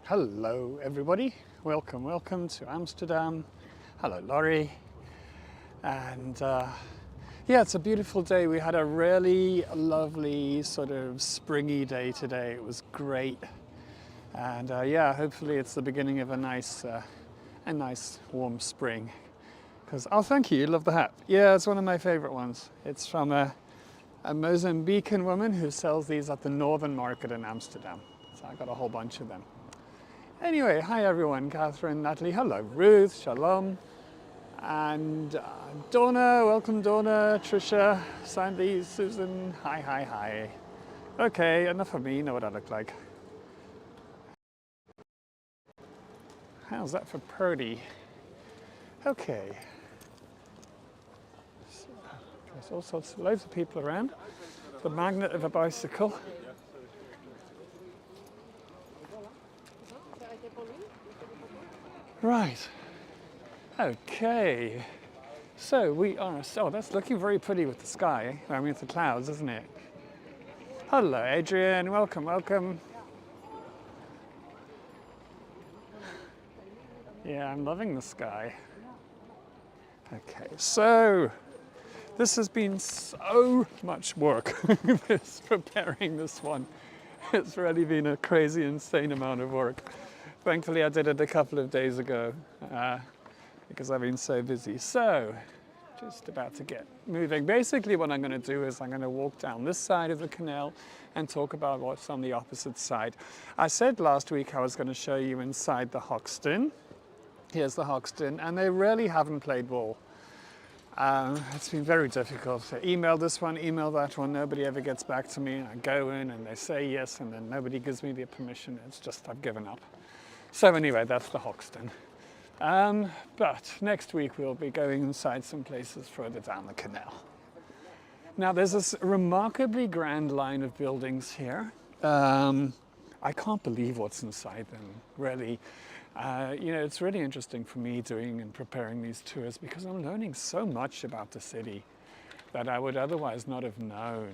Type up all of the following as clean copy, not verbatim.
Hello everybody, welcome to Amsterdam. Hello Laurie. And yeah, it's a beautiful day. We had a really lovely sort of springy day today. It was great. And yeah, hopefully it's the beginning of a nice warm spring. Because, oh thank you, you love the hat. Yeah, it's one of my favorite ones. It's from a Mozambican woman who sells these at the Northern Market in Amsterdam. So I got a whole bunch of them. Anyway, hi everyone, Catherine, Natalie, hello, Ruth, Shalom, and Donna, welcome Donna, Trisha, Sandy, Susan, hi. Okay, enough of me, you know what I look like. How's that for Purdy? Okay. So, there's all sorts, loads of people around. The magnet of a bicycle. Right, okay, so we are, oh that's looking very pretty with the sky, I mean with the clouds, isn't it? Hello Adrian, welcome. Yeah, I'm loving the sky. Okay, so this has been so much work, preparing this one. It's really been a crazy, insane amount of work. Thankfully, I did it a couple of days ago because I've been so busy. So, just about to get moving. Basically, what I'm going to do is I'm going to walk down this side of the canal and talk about what's on the opposite side. I said last week I was going to show you inside the Hoxton. Here's the Hoxton, and they really haven't played ball. It's been very difficult. I email this one, email that one, nobody ever gets back to me. I go in and they say yes, and then nobody gives me the permission. It's just, I've given up. So anyway, that's the Hoxton. But next week we'll be going inside some places further down the canal. Now there's this remarkably grand line of buildings here. I can't believe what's inside them, really. You know, it's really interesting for me doing and preparing these tours because I'm learning so much about the city that I would otherwise not have known.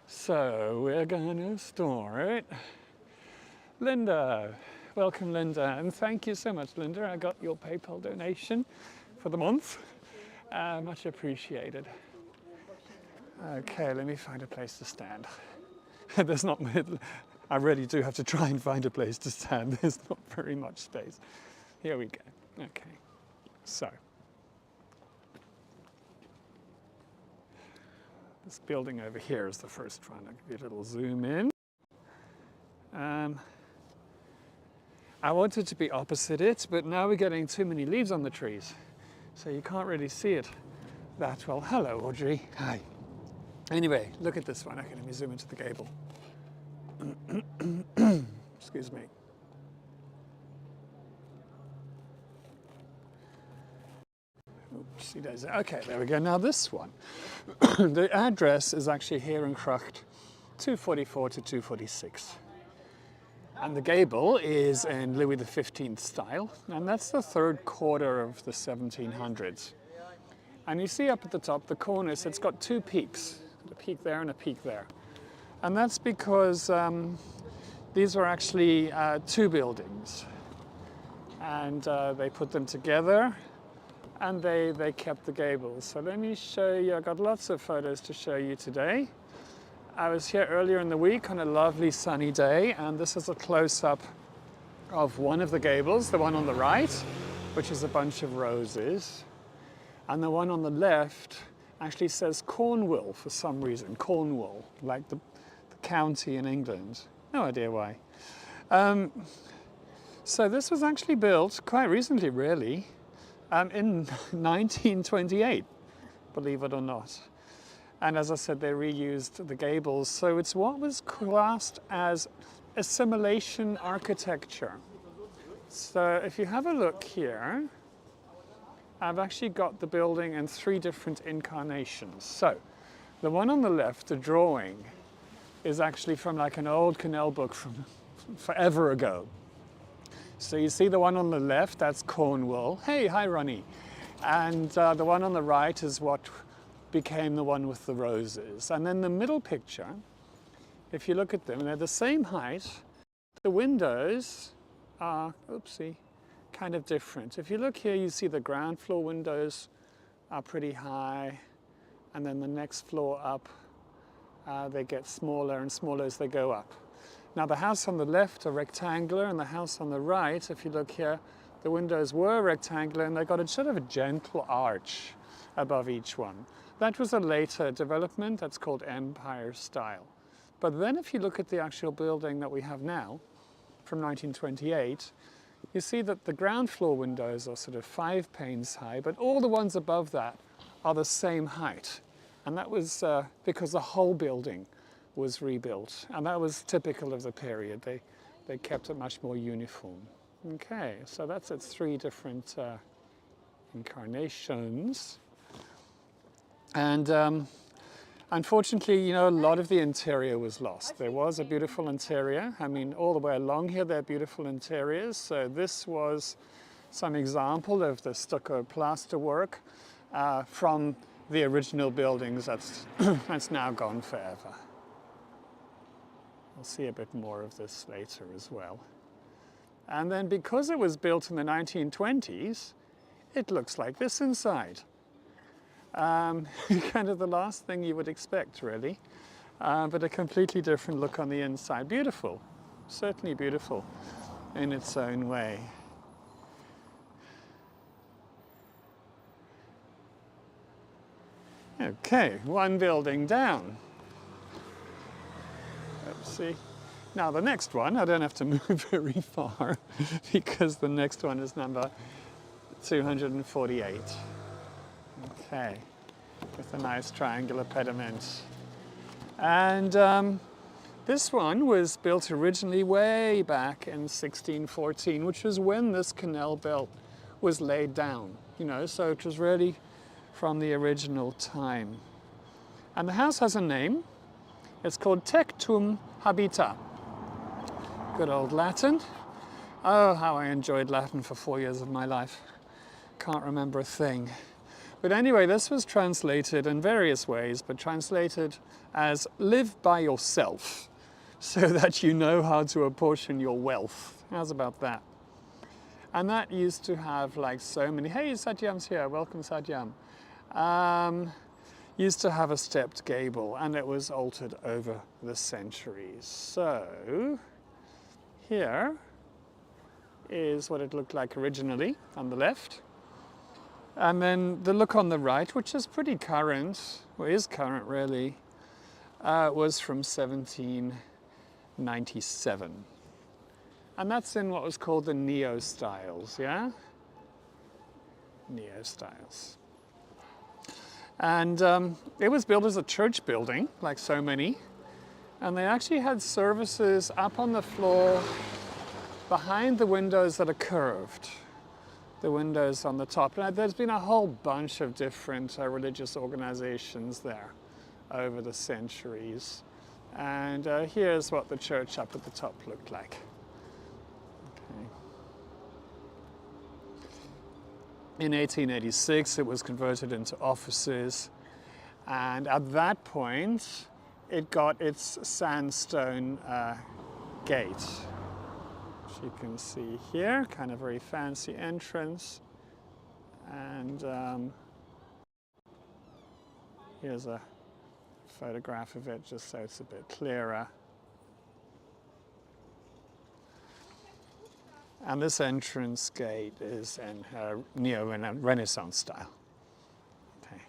So we're gonna start. Linda, welcome Linda, and thank you so much Linda. I got your PayPal donation for the month. Much appreciated. Okay, let me find a place to stand. There's not, I really do have to try and find a place to stand. There's not very much space. Here we go. Okay, so. This building over here is the first one. I'll give you a little zoom in. I wanted to be opposite it, but now we're getting too many leaves on the trees, so you can't really see it that well. Hello, Audrey. Hi. Anyway, look at this one. Okay, let me zoom into the gable. Excuse me. Oopsie daisy. Okay, there we go. Now this one, the address is actually Herengracht 244 to 246. And the gable is in Louis XV style, and that's the third quarter of the 1700s. And you see up at the top, the cornice, it's got two peaks, a peak there and a peak there. And that's because these were actually two buildings. And they put them together, and they kept the gables. So let me show you, I've got lots of photos to show you today. I was here earlier in the week on a lovely sunny day, and this is a close-up of one of the gables, the one on the right, which is a bunch of roses. And the one on the left actually says Cornwall for some reason, Cornwall, like the county in England. No idea why. So this was actually built quite recently, really, in 1928, believe it or not. And as I said, they reused the gables. So it's what was classed as assimilation architecture. So if you have a look here, I've actually got the building in three different incarnations. So the one on the left, the drawing, is actually from like an old canal book from forever ago. So you see the one on the left, that's Cornwall. Hey, hi Ronnie. And the one on the right is what became the one with the roses. And then the middle picture if you look at them, they're the same height. The windows are, oopsie, kind of different. If you look here, you see the ground floor windows are pretty high, and then the next floor up, they get smaller and smaller as they go up. Now the house on the left are rectangular, and the house on the right, if you look here, the windows were rectangular and they got a sort of a gentle arch above each one. That was a later development that's called Empire style. But then if you look at the actual building that we have now, from 1928, you see that the ground floor windows are sort of 5 panes high, but all the ones above that are the same height. And that was because the whole building was rebuilt. And that was typical of the period. They kept it much more uniform. Okay, so that's its 3 different incarnations. And unfortunately, you know, a lot of the interior was lost. There was a beautiful interior. I mean, all the way along here, there are beautiful interiors. So this was some example of the stucco plaster work from the original buildings that's now gone forever. We'll see a bit more of this later as well. And then because it was built in the 1920s, it looks like this inside. Kind of the last thing you would expect, really, but a completely different look on the inside. Beautiful, certainly beautiful in its own way. Okay, one building down. Oopsie. Now the next one, I don't have to move very far because the next one is number 248. Okay, with a nice triangular pediment. And this one was built originally way back in 1614, which was when this canal belt was laid down, you know, so it was really from the original time. And the house has a name. It's called Tectum Habita. Good old Latin. Oh, how I enjoyed Latin for 4 years of my life. Can't remember a thing. But anyway, this was translated in various ways, but translated as live by yourself so that you know how to apportion your wealth. How's about that? And that used to have like so many, hey, Satyam's here, welcome Satyam. Used to have a stepped gable, and it was altered over the centuries. So here is what it looked like originally on the left. And then the look on the right, which is pretty current, or is current really, was from 1797. And that's in what was called the neo-styles, yeah? Neo-styles. And it was built as a church building, like so many. And they actually had services up on the floor behind the windows that are curved. The windows on the top. Now, there's been a whole bunch of different religious organizations there over the centuries. And here's what the church up at the top looked like. Okay. In 1886, it was converted into offices. And at that point, it got its sandstone gate. You can see here, kind of very fancy entrance. And here's a photograph of it just so it's a bit clearer. And this entrance gate is in neo-Renaissance style. Okay,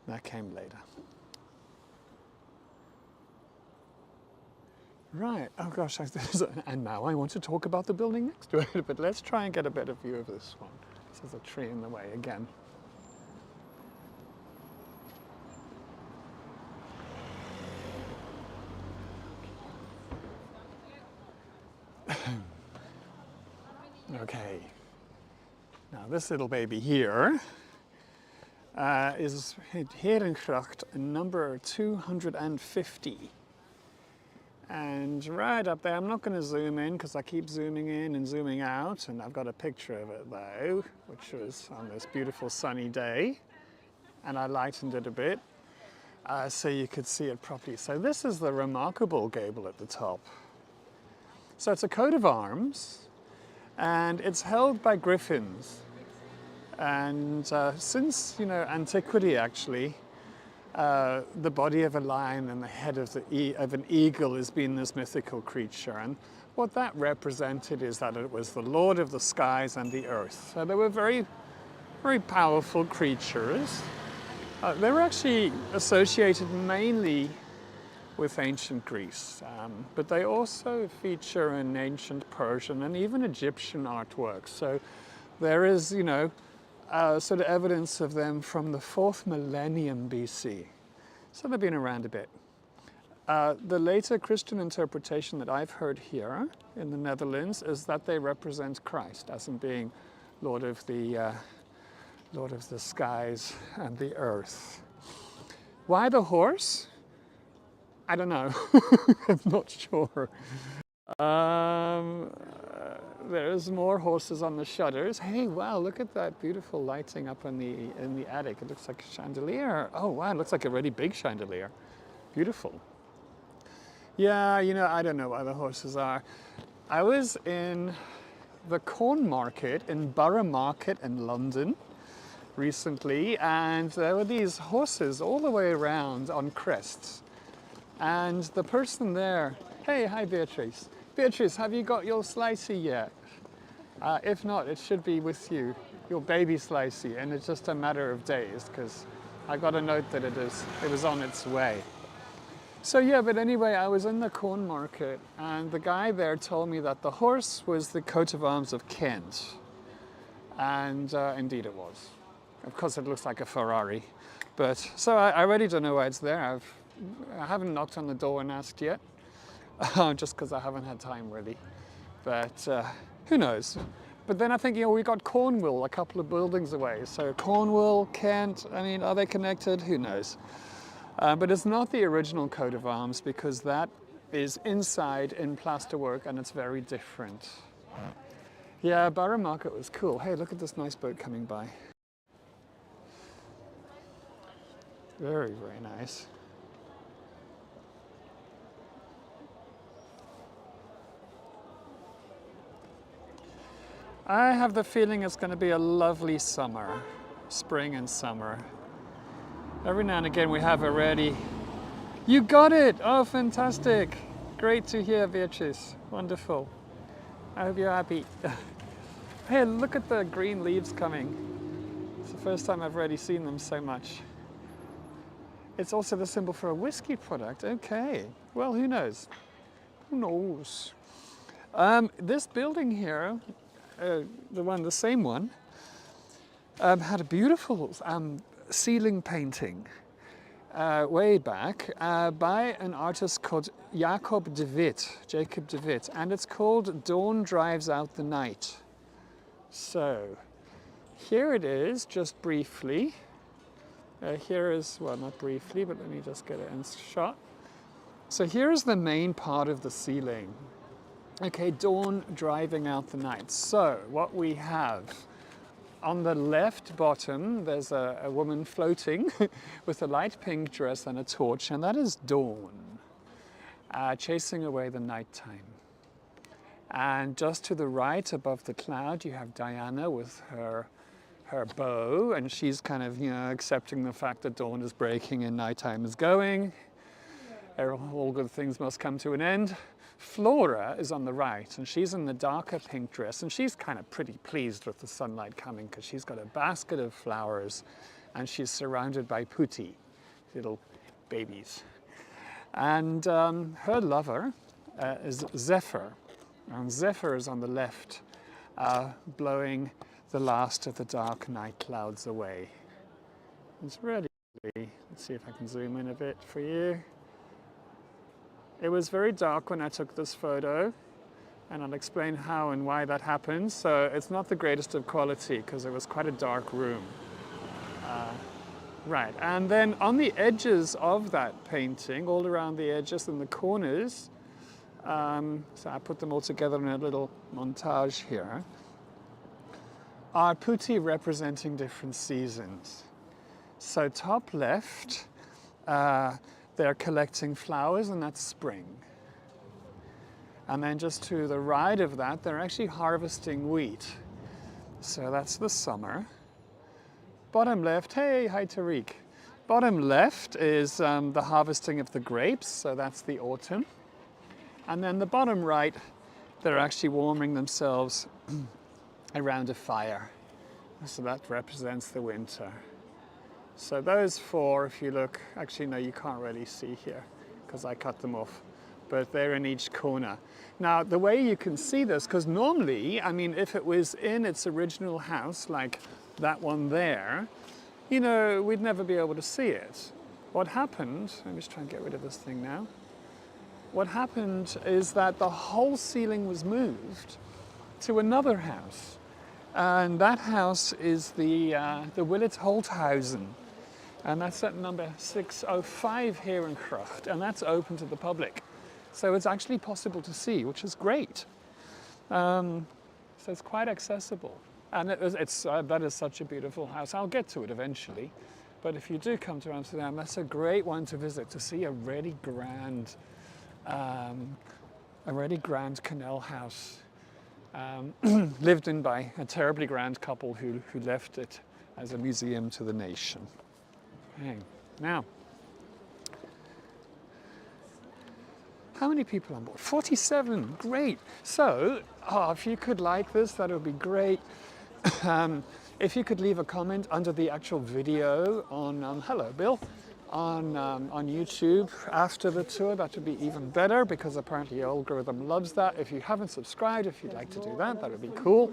that came later. Right, oh gosh, and now I want to talk about the building next to it, but let's try and get a better view of this one. There's a tree in the way again. Okay, now this little baby here is Herengracht number 250. And right up there, I'm not going to zoom in because I keep zooming in and zooming out, and I've got a picture of it though, which was on this beautiful sunny day, and I lightened it a bit. so you could see it properly. So this is the remarkable gable at the top. So it's a coat of arms, and it's held by griffins. And since, you know, antiquity actually, the body of a lion and the head of an eagle has been this mythical creature. And what that represented is that it was the lord of the skies and the earth. So they were very, very powerful creatures. They were actually associated mainly with ancient Greece, but they also feature in ancient Persian and even Egyptian artwork. So there is, you know, sort of evidence of them from the 4th millennium BC. So they've been around a bit. The later Christian interpretation that I've heard here in the Netherlands is that they represent Christ as in being Lord of the skies and the earth. Why the horse? I don't know. I'm not sure. There's more horses on the shutters. Hey, wow, look at that beautiful lighting up in the attic. It looks like a chandelier. Oh, wow, it looks like a really big chandelier. Beautiful. Yeah, you know, I don't know why the horses are. I was in the corn market in Borough Market in London recently, and there were these horses all the way around on crests. And the person there, hey, hi Beatrice. Beatrice, have you got your slicey yet? If not, it should be with you, your baby slicey, and it's just a matter of days because I got a note that it was on its way. So yeah, but anyway, I was in the corn market and the guy there told me that the horse was the coat of arms of Kent. And indeed it was. Of course, it looks like a Ferrari. But so I really don't know why it's there. I haven't knocked on the door and asked yet, just because I haven't had time really. But who knows? But then I think, you know, we got Cornwall a couple of buildings away. So Cornwall, Kent, I mean, are they connected? Who knows? But it's not the original coat of arms because that is inside in plasterwork and it's very different. Yeah, Borough Market was cool. Hey, look at this nice boat coming by. Very, very nice. I have the feeling it's going to be a lovely summer, spring and summer. Every now and again we have already. You got it! Oh, fantastic! Great to hear, Beatrice. Wonderful. I hope you're happy. Hey, look at the green leaves coming. It's the first time I've really seen them so much. It's also the symbol for a whiskey product. Okay. Well, who knows? Who knows? This building here, the same one, had a beautiful ceiling painting way back by an artist called Jacob de Witt, and it's called Dawn Drives Out the Night. So here it is, just briefly. Here is, well, not briefly, but let me just get it in shot. So here is the main part of the ceiling. Okay, dawn driving out the night. So what we have on the left bottom, there's a woman floating with a light pink dress and a torch, and that is dawn, chasing away the nighttime. And just to the right, above the cloud, you have Diana with her bow, and she's kind of, you know, accepting the fact that dawn is breaking and nighttime is going. All good things must come to an end. Flora is on the right, and she's in the darker pink dress, and she's kind of pretty pleased with the sunlight coming because she's got a basket of flowers and she's surrounded by putti, little babies. And her lover is Zephyr, and Zephyr is on the left, blowing the last of the dark night clouds away. It's really, let's see if I can zoom in a bit for you. It was very dark when I took this photo, and I'll explain how and why that happened. So it's not the greatest of quality because it was quite a dark room. Right, and then on the edges of that painting, all around the edges and the corners, so I put them all together in a little montage here, are putti representing different seasons. So top left, they're collecting flowers, and that's spring. And then just to the right of that, they're actually harvesting wheat. So that's the summer. Bottom left, hey, hi Tariq. Bottom left is the harvesting of the grapes, so that's the autumn. And then the bottom right, they're actually warming themselves around a fire. So that represents the winter. So those four, if you look, actually no, you can't really see here because I cut them off, but they're in each corner. Now, the way you can see this, because normally, I mean, if it was in its original house, like that one there, you know, we'd never be able to see it. What happened, let me just try and get rid of this thing now. What happened is that the whole ceiling was moved to another house. And that house is the Willett Holthausen. And that's at number 605 Herengracht, and that's open to the public. So it's actually possible to see, which is great. So it's quite accessible. And that is such a beautiful house. I'll get to it eventually. But if you do come to Amsterdam, that's a great one to visit, to see a really grand canal house. Lived in by a terribly grand couple who left it as a museum to the nation. Okay. Now, how many people on board? 47, great. So, if you could like this, that would be great. If you could leave a comment under the actual video on, hello Bill, on YouTube after the tour, that would be even better, because apparently the algorithm loves that. If you haven't subscribed, if you'd like to do that, that would be cool.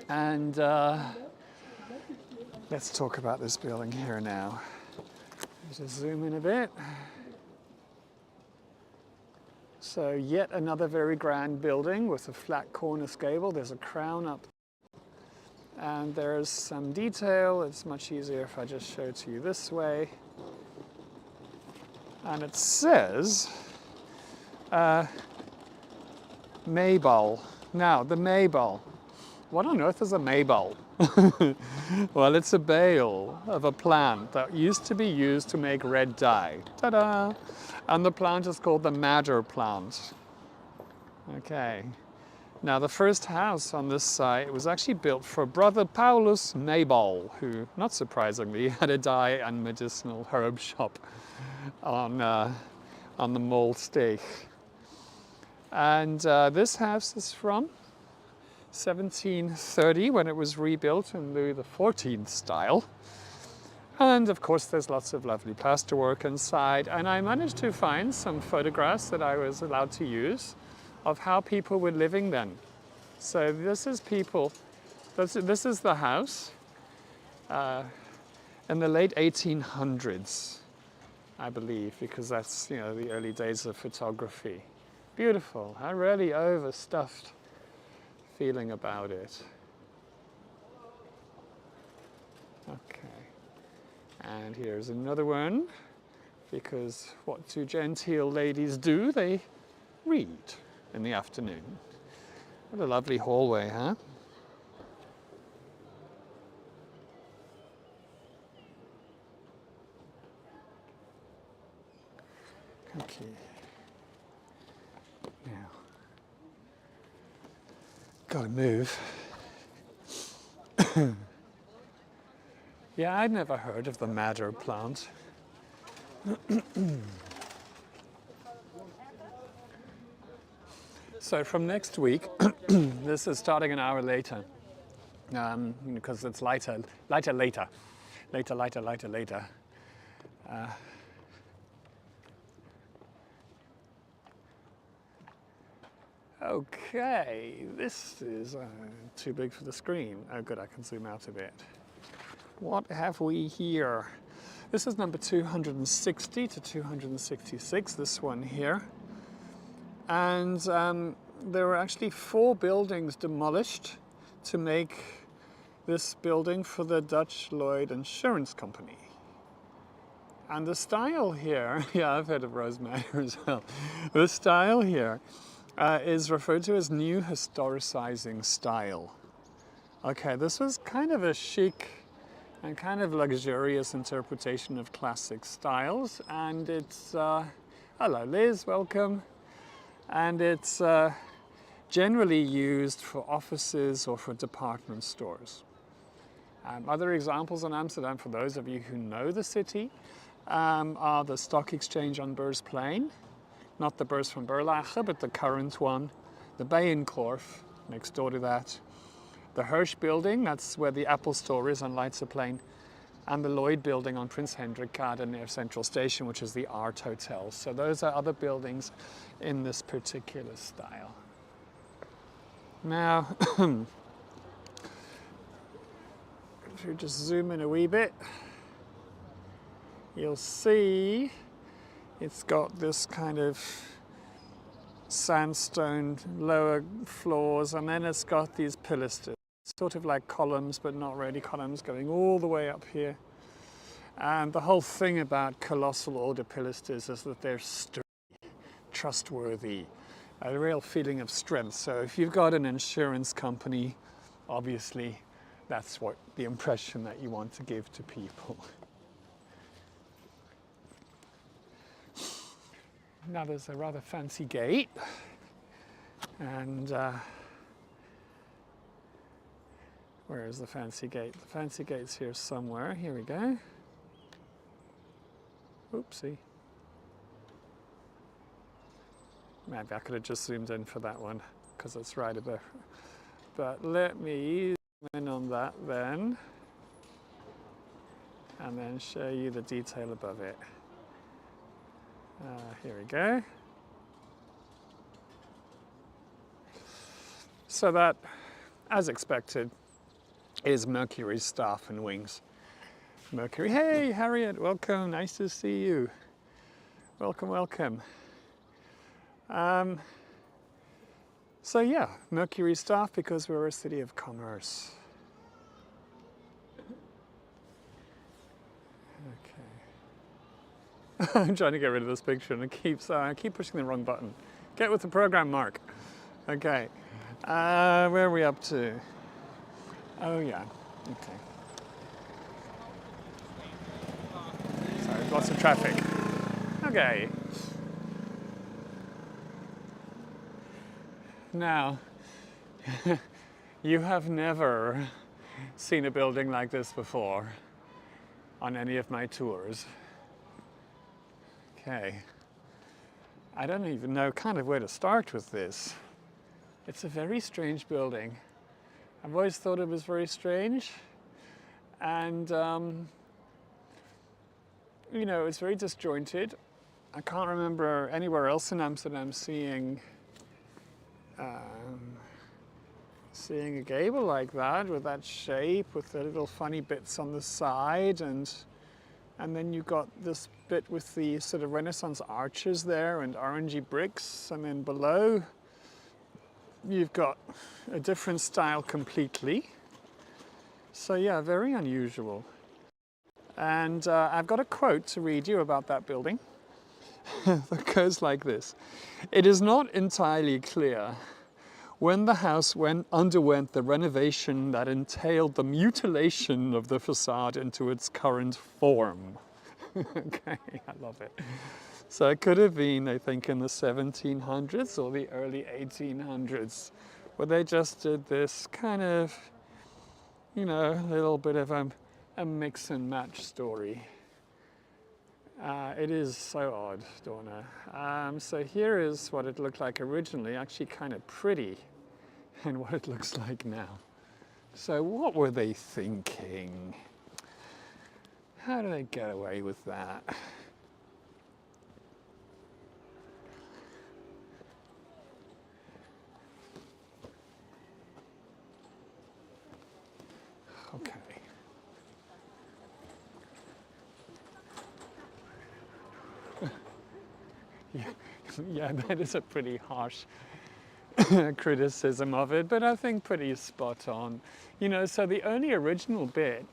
And let's talk about this building here now. Just zoom in a bit. So yet another very grand building with a flat cornice gable. There's a crown up. And there's some detail. It's much easier if I just show it to you this way. And it says Maybole. Now, the Maybole. What on earth is a Maybole? Well, it's a bale of a plant that used to be used to make red dye. Ta-da! And the plant is called the madder plant. Okay. Now, the first house on this site was actually built for Brother Paulus Maybole, who, not surprisingly, had a dye and medicinal herb shop on the Mole Steeg. And this house is from 1730, when it was rebuilt in Louis XIV style. And of course there's lots of lovely plasterwork inside, and I managed to find some photographs that I was allowed to use of how people were living then. So this is people, this is the house in the late 1800s, I believe, because that's, you know, the early days of photography. Beautiful, a really overstuffed feeling about it. Okay, and here's another one, because what do genteel ladies do? They read in the afternoon. What a lovely hallway, huh? Okay. Now, gotta move. Yeah, I'd never heard of the madder plant. So from next week, this is starting an hour later, because it's later. Okay, this is too big for the screen. Oh good, I can zoom out a bit. What have we here? This is number 260 to 266, this one here. And there were actually 4 buildings demolished to make this building for the Dutch Lloyd Insurance Company. And the style here, yeah, I've heard of Rosemary as well. The style here is referred to as new historicizing style. Okay, this was kind of a chic and kind of luxurious interpretation of classic styles. And it's, hello Liz, welcome. And it's generally used for offices or for department stores. Other examples in Amsterdam, for those of you who know the city, are the stock exchange on Beursplein, not the Beurs van Berlage, but the current one, the Bijenkorf next door to that, the Hirsch building, that's where the Apple store is on Leidseplein, and the Lloyd building on Prince Hendrikkade near Central Station, which is the Art Hotel. So those are other buildings in this particular style. Now, if you just zoom in a wee bit, you'll see it's got this kind of sandstone lower floors, and then it's got these pilasters, sort of like columns, but not really columns, going all the way up here. And the whole thing about colossal order pilasters is that they're sturdy, trustworthy, a real feeling of strength. So if you've got an insurance company, obviously that's what the impression that you want to give to people. Now there's a rather fancy gate, and where is the fancy gate? The fancy gate's here somewhere. Here we go. Oopsie. Maybe I could have just zoomed in for that one because it's right above. But let me zoom in on that then, and then show you the detail above it. Here we go. So that, as expected, is Mercury's staff and wings. Mercury, hey Harriet, welcome, nice to see you. Welcome, welcome. So yeah, Mercury staff because we're a city of commerce. Okay. I'm trying to get rid of this picture and I keep pushing the wrong button. Get with the program, Mark. Okay. Where are we up to? Oh yeah, okay. Sorry, lots of traffic. Okay. Now, you have never seen a building like this before on any of my tours. Okay. I don't even know kind of where to start with this. It's a very strange building. I've always thought it was very strange. And, you know, it's very disjointed. I can't remember anywhere else in Amsterdam seeing a gable like that, with that shape, with the little funny bits on the side, and then you've got this bit with the sort of Renaissance arches there and orangey bricks, and then below you've got a different style completely. So yeah, very unusual. And I've got a quote to read you about that building that goes like this. It is not entirely clear when the house underwent the renovation that entailed the mutilation of the facade into its current form. Okay, I love it. So it could have been, I think, in the 1700s or the early 1800s, where they just did this kind of, you know, a little bit of a mix and match story. It is so odd, Donna. So here is what it looked like originally, actually kind of pretty, and what it looks like now. So what were they thinking? How do they get away with that? Okay. Yeah, that is a pretty harsh criticism of it, but I think pretty spot on. You know, so the only original bit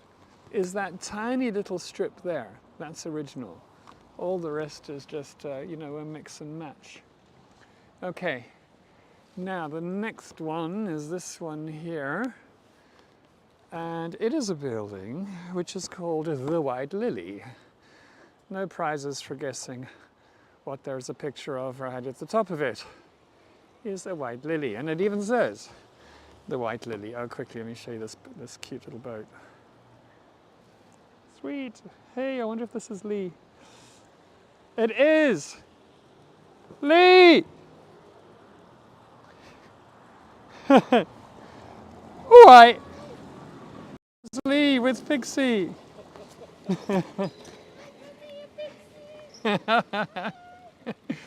is that tiny little strip there. That's original. All the rest is just, you know, a mix and match. Okay, now the next one is this one here. And it is a building which is called the White Lily. No prizes for guessing what there's a picture of right at the top of it. Is a white lily, and it even says the White Lily. Oh, quickly, let me show you this cute little boat. Sweet. Hey, I wonder if this is Lee. It is! Lee! Alright. It's Lee with Pixie.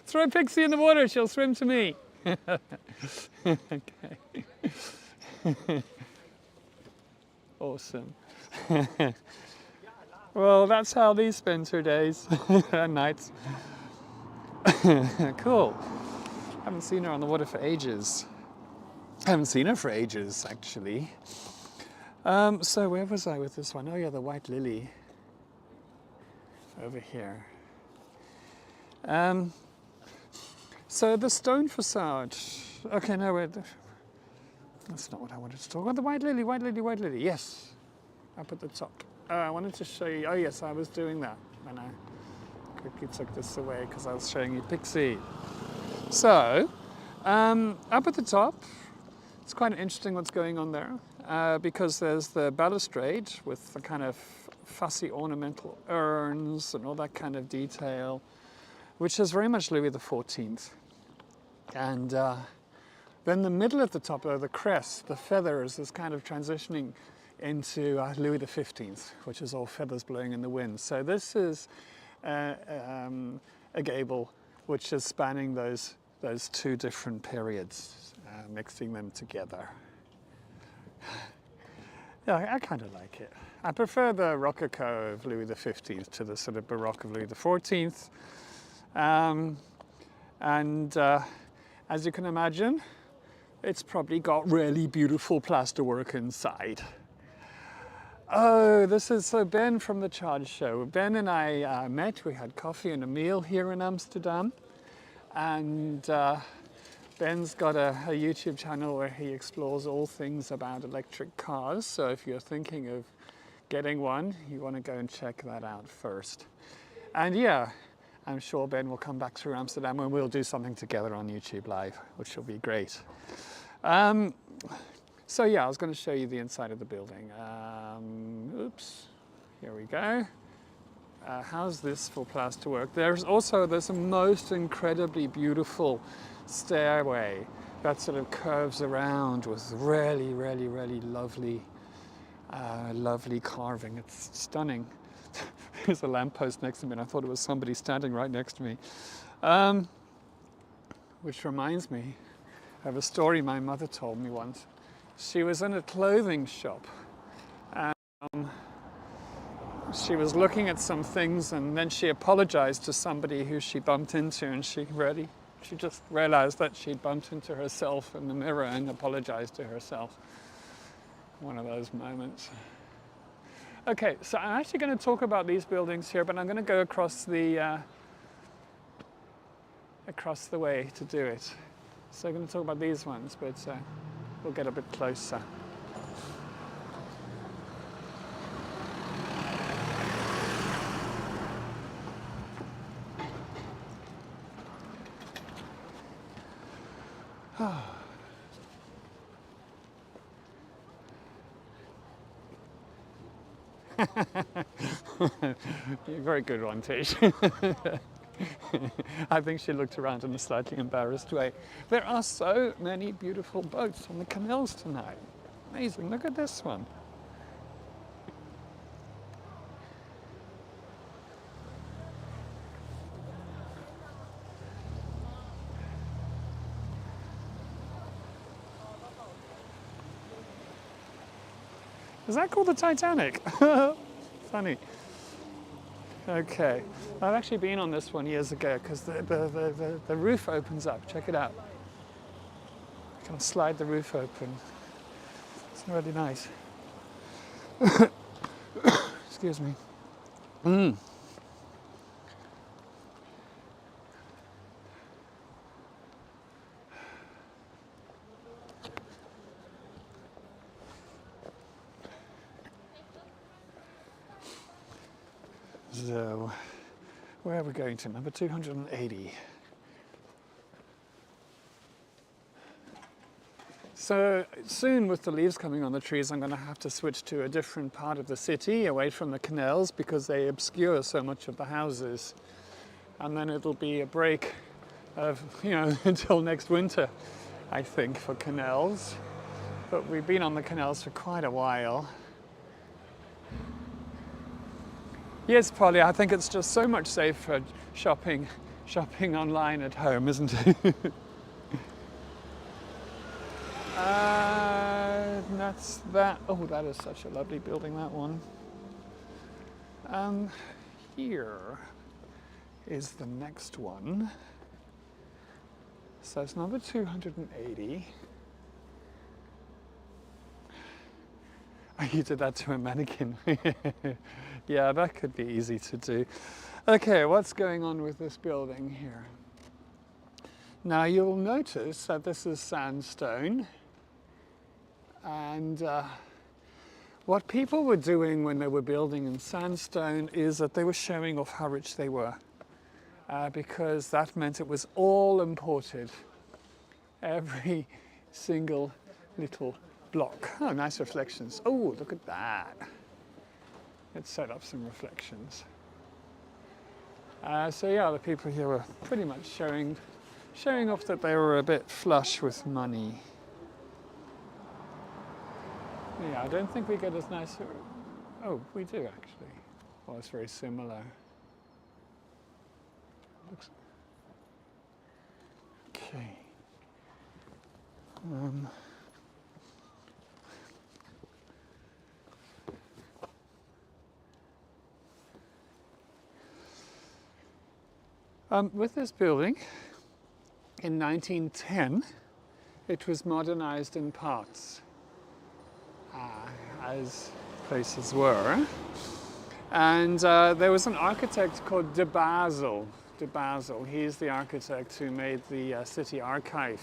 Throw Pixie in the water, she'll swim to me. Okay. Awesome. Well, that's how Lee spends her days and nights. Cool. Haven't seen her on the water for ages. Haven't seen her for ages, actually. So where was I with this one? Oh yeah, the White Lily. Over here. So the stone facade. Okay, no, wait. That's not what I wanted to talk about. The White Lily, White Lily, White Lily. Yes, up at the top. I wanted to show you. Oh yes, I was doing that when I quickly took this away because I was showing you Pixie. So, up at the top, it's quite interesting what's going on there because there's the balustrade with the kind of fussy ornamental urns and all that kind of detail, which is very much Louis XIV. And then the middle at the top, the crest, the feathers, is kind of transitioning into Louis XV, which is all feathers blowing in the wind. So this is a gable which is spanning those two different periods, mixing them together. Yeah, I kind of like it. I prefer the Rococo of Louis XV to the sort of Baroque of Louis XIV. As you can imagine, it's probably got really beautiful plasterwork inside. Oh, this is so Ben from the Charge Show. Ben and I met, we had coffee and a meal here in Amsterdam. And Ben's got a YouTube channel where he explores all things about electric cars. So if you're thinking of getting one, you want to go and check that out first. And yeah, I'm sure Ben will come back through Amsterdam and we'll do something together on YouTube Live, which will be great. So yeah, I was going to show you the inside of the building. Oops, here we go. How's this for plasterwork? There's also this most incredibly beautiful stairway that sort of curves around with really, really, really lovely, lovely carving. It's stunning. There's a lamppost next to me and I thought it was somebody standing right next to me. Which reminds me of a story my mother told me once. She was in a clothing shop and she was looking at some things and then she apologized to somebody who she bumped into and she just realized that she'd bumped into herself in the mirror and apologized to herself. One of those moments. Okay, so I'm actually going to talk about these buildings here, but I'm going to go across the way to do it. So I'm going to talk about these ones, but we'll get a bit closer. Very good one, Tish. I think she looked around in a slightly embarrassed way. There are so many beautiful boats on the canals tonight. Amazing, look at this one. Is that called the Titanic? Funny. Okay, I've actually been on this one years ago because the roof opens up. Check it out. You can slide the roof open. It's really nice. Excuse me. So, where are we going to? Number 280. So soon, with the leaves coming on the trees, I'm going to have to switch to a different part of the city, away from the canals, because they obscure so much of the houses. And then it'll be a break of, until next winter, I think, for canals. But we've been on the canals for quite a while. Yes, Polly, I think it's just so much safer shopping online at home, isn't it? That's that. Oh, that is such a lovely building, that one. Here is the next one. So it's number 280. Oh, you did that to a mannequin. Yeah, that could be easy to do. Okay, what's going on with this building here? Now you'll notice that this is sandstone. And what people were doing when they were building in sandstone is that they were showing off how rich they were. Because that meant it was all imported. Every single little block. Oh, nice reflections. Oh, look at that. Let's set up some reflections. So yeah, the people here were pretty much showing off that they were a bit flush with money. Yeah, I don't think we get as nice. Oh, we do actually. Well, it's very similar. Looks. Okay. With this building, in 1910, it was modernized in parts. As places were. And there was an architect called de Basel. He's the architect who made the city archive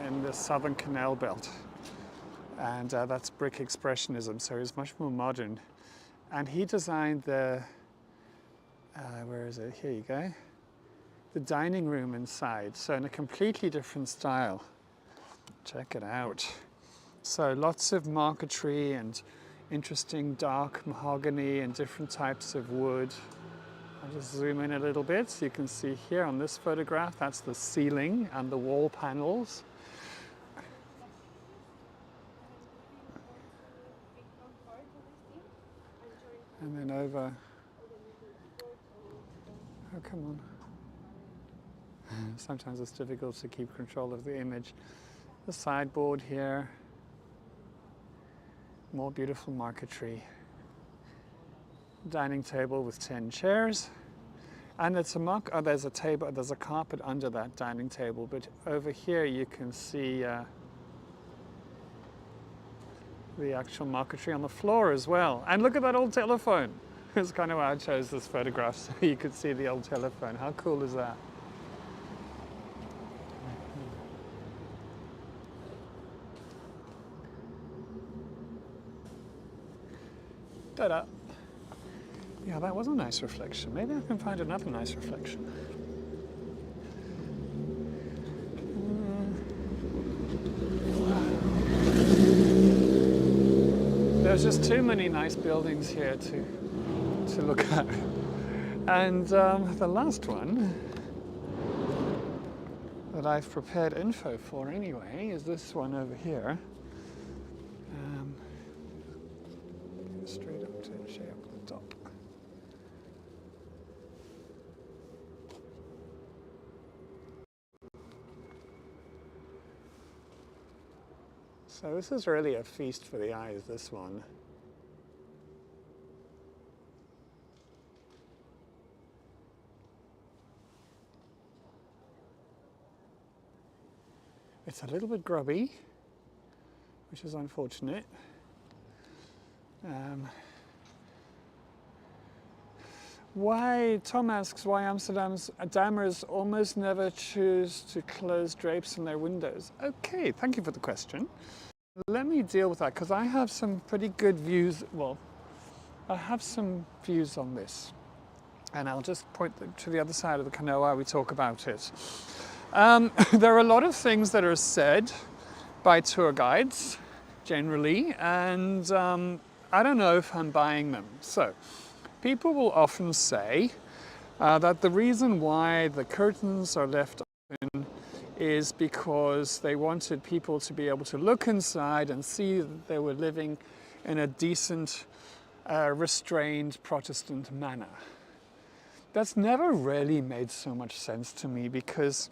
in the southern canal belt. And that's brick expressionism, so he's much more modern. And he designed the, where is it? Here you go. The dining room inside, so in a completely different style. Check it out. So lots of marquetry and interesting dark mahogany and different types of wood. I'll just zoom in a little bit so you can see here on this photograph, that's the ceiling and the wall panels. And then over, oh come on. Sometimes it's difficult to keep control of the image. The sideboard here. More beautiful marquetry. Dining table with 10 chairs. And it's there's a table, there's a carpet under that dining table, but over here you can see the actual marquetry on the floor as well. And look at that old telephone. It's kind of why I chose this photograph, so you could see the old telephone. How cool is that? Ta-da. Yeah, that was a nice reflection. Maybe I can find another nice reflection. There's just too many nice buildings here to look at. And the last one that I've prepared info for anyway is this one over here. Straight up to shade up the top. So this is really a feast for the eyes, this one. It's a little bit grubby, which is unfortunate. Why, Tom asks, why Amsterdam's dammers almost never choose to close drapes in their windows. Okay, thank you for the question. Let me deal with that, because I have some pretty good views. Well, I have some views on this, and I'll just point to the other side of the canal while we talk about it. There are a lot of things that are said by tour guides generally, and I don't know if I'm buying them. So people will often say that the reason why the curtains are left open is because they wanted people to be able to look inside and see that they were living in a decent, restrained Protestant manner. That's never really made so much sense to me, because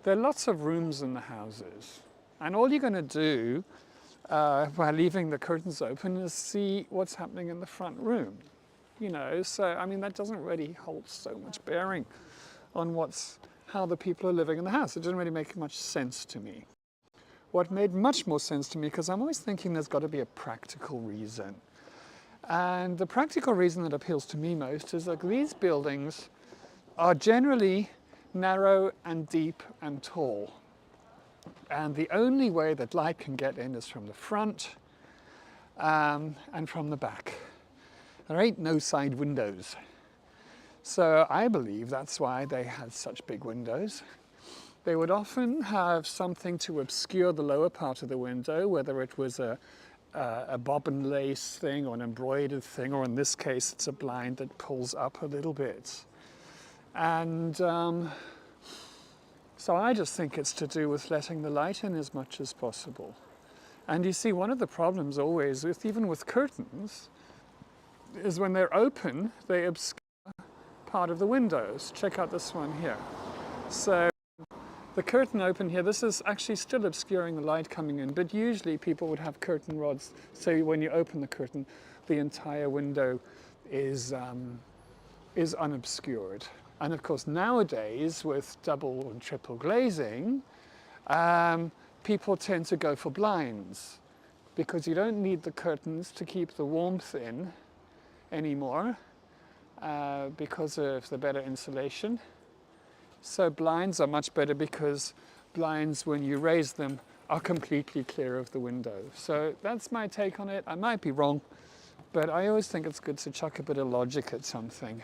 there are lots of rooms in the houses, and all you're going to do by leaving the curtains open is see what's happening in the front room. You know, so I mean that doesn't really hold so much bearing on how the people are living in the house. It doesn't really make much sense to me. What made much more sense to me, because I'm always thinking there's got to be a practical reason. And the practical reason that appeals to me most is that these buildings are generally narrow and deep and tall. And the only way that light can get in is from the front and from the back. There ain't no side windows. So I believe that's why they had such big windows. They would often have something to obscure the lower part of the window, whether it was a bobbin lace thing or an embroidered thing, or in this case it's a blind that pulls up a little bit. And so I just think it's to do with letting the light in as much as possible. And you see, one of the problems always, even with curtains, is when they're open, they obscure part of the windows. Check out this one here. So the curtain open here, this is actually still obscuring the light coming in, but usually people would have curtain rods, so when you open the curtain, the entire window is unobscured. And of course nowadays, with double and triple glazing, people tend to go for blinds, because you don't need the curtains to keep the warmth in anymore, because of the better insulation. So blinds are much better, because blinds, when you raise them, are completely clear of the window. So that's my take on it. I might be wrong, but I always think it's good to chuck a bit of logic at something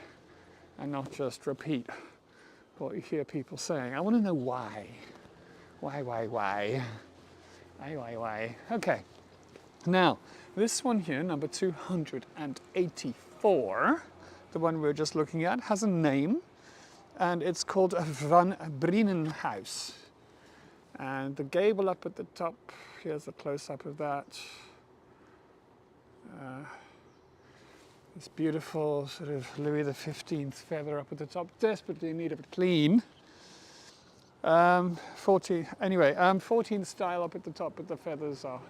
and not just repeat what you hear people saying. I want to know why. Why? Okay. Now, this one here, number 284, the one we're just looking at, has a name, and it's called Van Brienen House. And the gable up at the top, here's a close-up of that. This beautiful sort of Louis XV feather up at the top, desperately in need of it clean. 14 style up at the top, but the feathers are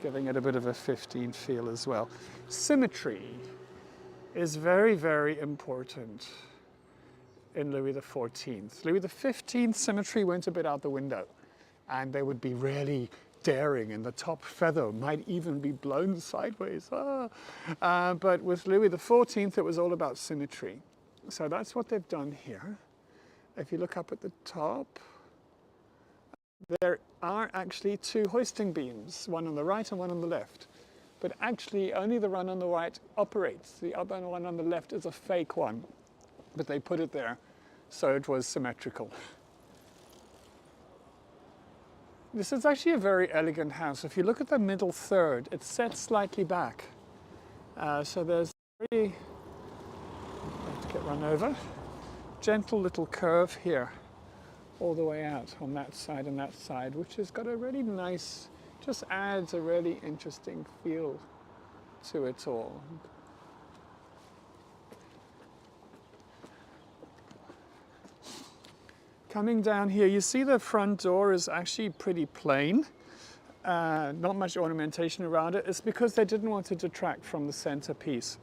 giving it a bit of a 15 feel as well. Symmetry is very, very important in Louis XIV. Louis XV symmetry went a bit out the window, and they would be really daring, and the top feather might even be blown sideways. But with Louis XIV, it was all about symmetry. So that's what they've done here. If you look up at the top, there are actually two hoisting beams, one on the right and one on the left. But actually, only the one on the right operates. The other one on the left is a fake one. But they put it there so it was symmetrical. This is actually a very elegant house. If you look at the middle third, it's set slightly back. So there's really, I have to get run over, gentle little curve here, all the way out on that side and that side, which has got a really nice, just adds a really interesting feel to it all. Coming down here, you see the front door is actually pretty plain. Not much ornamentation around it. It's because they didn't want to detract from the centerpiece,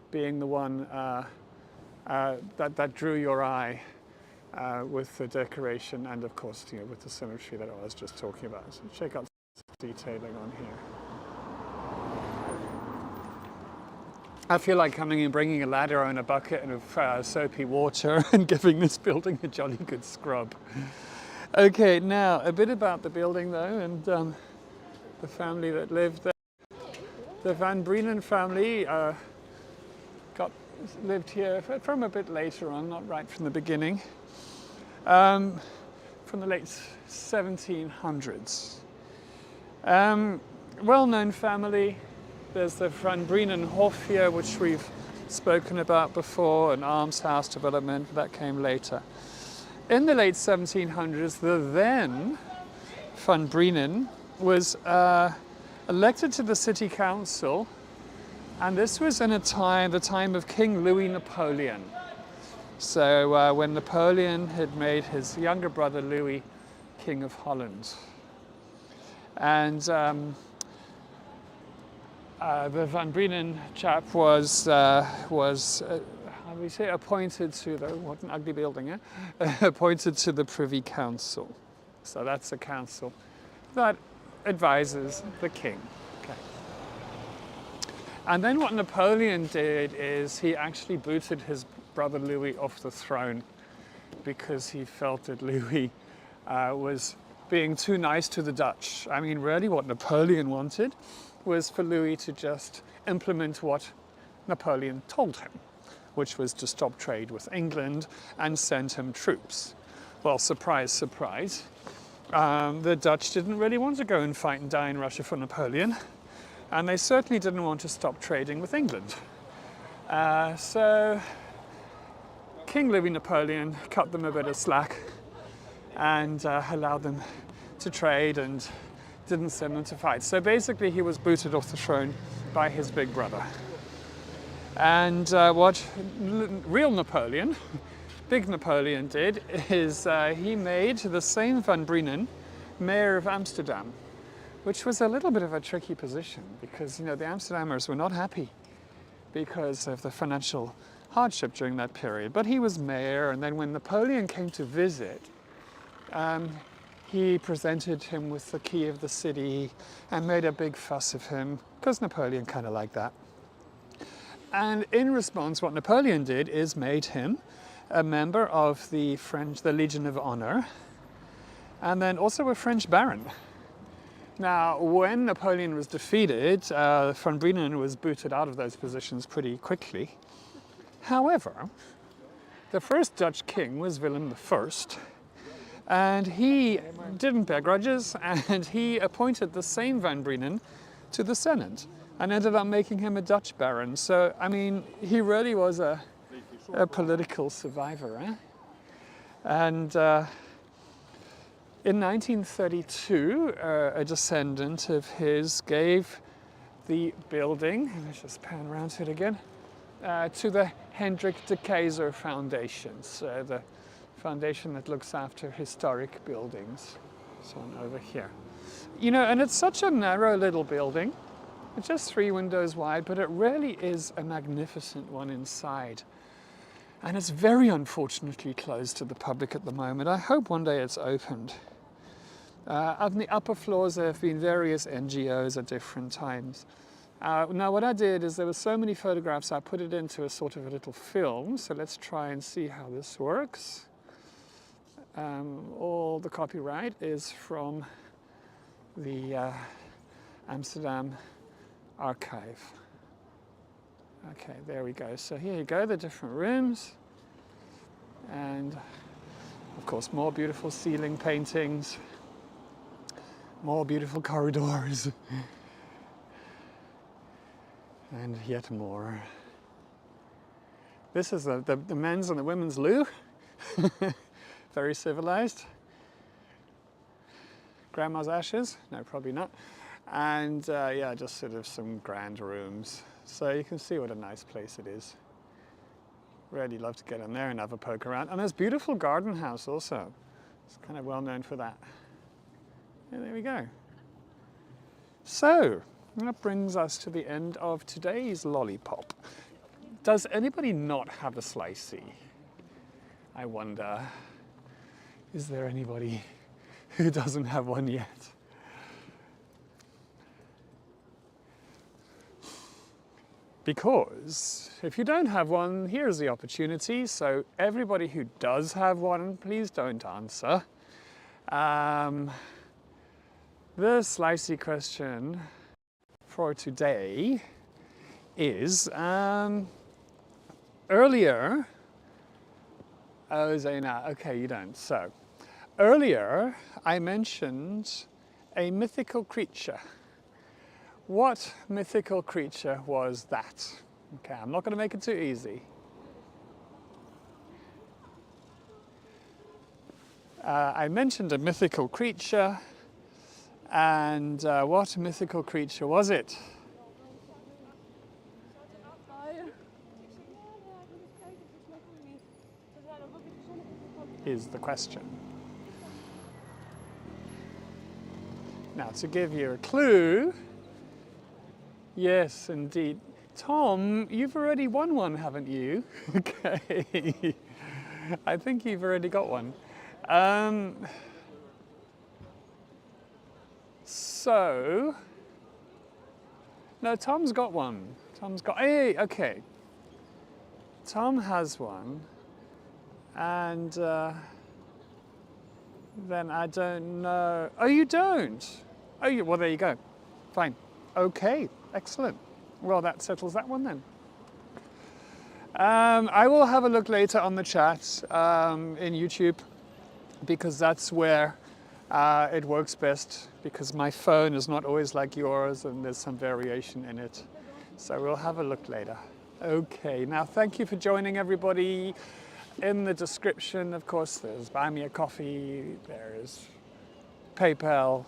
being the one that drew your eye with the decoration and, of course, with the symmetry that I was just talking about. So check out the detailing on here. I feel like coming and bringing a ladder and a bucket and of soapy water and giving this building a jolly good scrub. Okay, now a bit about the building though, and the family that lived there. The Van Brienen family lived here from a bit later on, not right from the beginning, from the late 1700s. Well-known family. There's the Van Brienenhof here, which we've spoken about before, an almshouse development that came later. In the late 1700s, the then Van Brienen was elected to the city council, and this was in the time of King Louis Napoleon. So when Napoleon had made his younger brother Louis King of Holland. And the Van Brienen chap was how do we say, appointed to the, what an ugly building, eh? Appointed to the Privy Council. So that's a council that advises the king. Okay. And then what Napoleon did is he actually booted his brother Louis off the throne because he felt that Louis was being too nice to the Dutch. I mean, really what Napoleon wanted was for Louis to just implement what Napoleon told him, which was to stop trade with England and send him troops. Well, surprise, surprise. The Dutch didn't really want to go and fight and die in Russia for Napoleon, and they certainly didn't want to stop trading with England. So King Louis Napoleon cut them a bit of slack and allowed them to trade and didn't send them to fight. So basically he was booted off the throne by his big brother. And what real Napoleon, big Napoleon did is he made the same Van Brienen mayor of Amsterdam, which was a little bit of a tricky position because, you know, the Amsterdammers were not happy because of the financial hardship during that period. But he was mayor, and then when Napoleon came to visit, he presented him with the key of the city and made a big fuss of him because Napoleon kind of liked that. And in response, what Napoleon did is made him a member of the Legion of Honor, and then also a French baron. Now, when Napoleon was defeated, Van Brienen was booted out of those positions pretty quickly. However, the first Dutch king was Willem I, and he didn't bear grudges, and he appointed the same Van Brienen to the Senate and ended up making him a Dutch baron. So, I mean, he really was a political survivor, eh? And in 1932, a descendant of his gave the building, let's just pan around to it again, to the Hendrik de Keyser Foundation, so the foundation that looks after historic buildings. This one over here. You know, and it's such a narrow little building. It's just 3 windows wide, but it really is a magnificent one inside. And it's very unfortunately closed to the public at the moment. I hope one day it's opened. On the upper floors there have been various NGOs at different times. Now what I did is there were so many photographs, I put it into a sort of a little film. So let's try and see how this works. All the copyright is from the Amsterdam archive. Okay, there we go. So here you go, the different rooms. And of course, more beautiful ceiling paintings, more beautiful corridors, and yet more. This is the men's and the women's loo. Very civilized. Grandma's ashes? No, probably not. And yeah, just sort of some grand rooms. So you can see what a nice place it is. Really love to get in there and have a poke around. And there's beautiful garden house also. It's kind of well known for that. And there we go. So that brings us to the end of today's lollipop. Does anybody not have a slicey? I wonder. Is there anybody who doesn't have one yet? Because if you don't have one, here's the opportunity. So everybody who does have one, please don't answer. The slicey question for today is, earlier, oh, Zaina, okay, you don't. So, earlier I mentioned a mythical creature. What mythical creature was that? Okay, I'm not going to make it too easy. I mentioned a mythical creature, and what mythical creature was it? Is the question. Now, to give you a clue, yes, indeed. Tom, you've already won one, haven't you? Okay. I think you've already got one. So, no, Tom's got one. Hey, okay. Tom has one, and then I don't know. Oh, you don't? Oh, well, there you go. Fine. Okay, excellent. Well, that settles that one then. I will have a look later on the chat in YouTube, because that's where it works best, because my phone is not always like yours and there's some variation in it. So we'll have a look later. Okay, now thank you for joining, everybody. In the description, of course, there's Buy Me a Coffee, there's PayPal,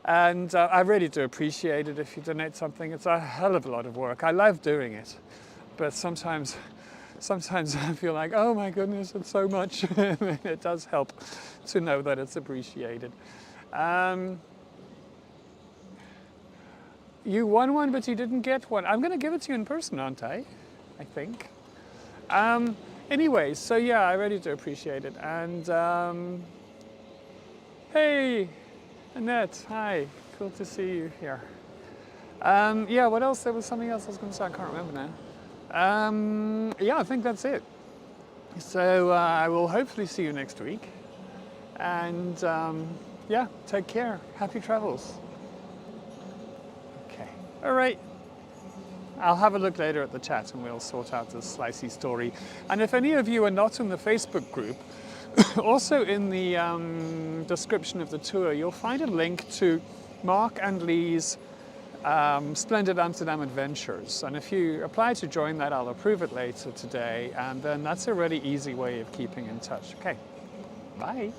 and I really do appreciate it if you donate something. It's a hell of a lot of work. I love doing it, but sometimes I feel like, oh my goodness, it's so much. It does help to know that it's appreciated. You won one, but you didn't get one. I'm going to give it to you in person, aren't I? I think. Anyway, so yeah, I really do appreciate it. And hey, Annette, hi. Cool to see you here. Yeah, what else? There was something else I was going to say. I can't remember now. Yeah, I think that's it. So I will hopefully see you next week. And yeah, take care. Happy travels. Okay. All right. I'll have a look later at the chat and we'll sort out this slicey story. And if any of you are not in the Facebook group, also in the description of the tour, you'll find a link to Mark and Lee's Splendid Amsterdam Adventures. And if you apply to join that, I'll approve it later today. And then that's a really easy way of keeping in touch. Okay, bye.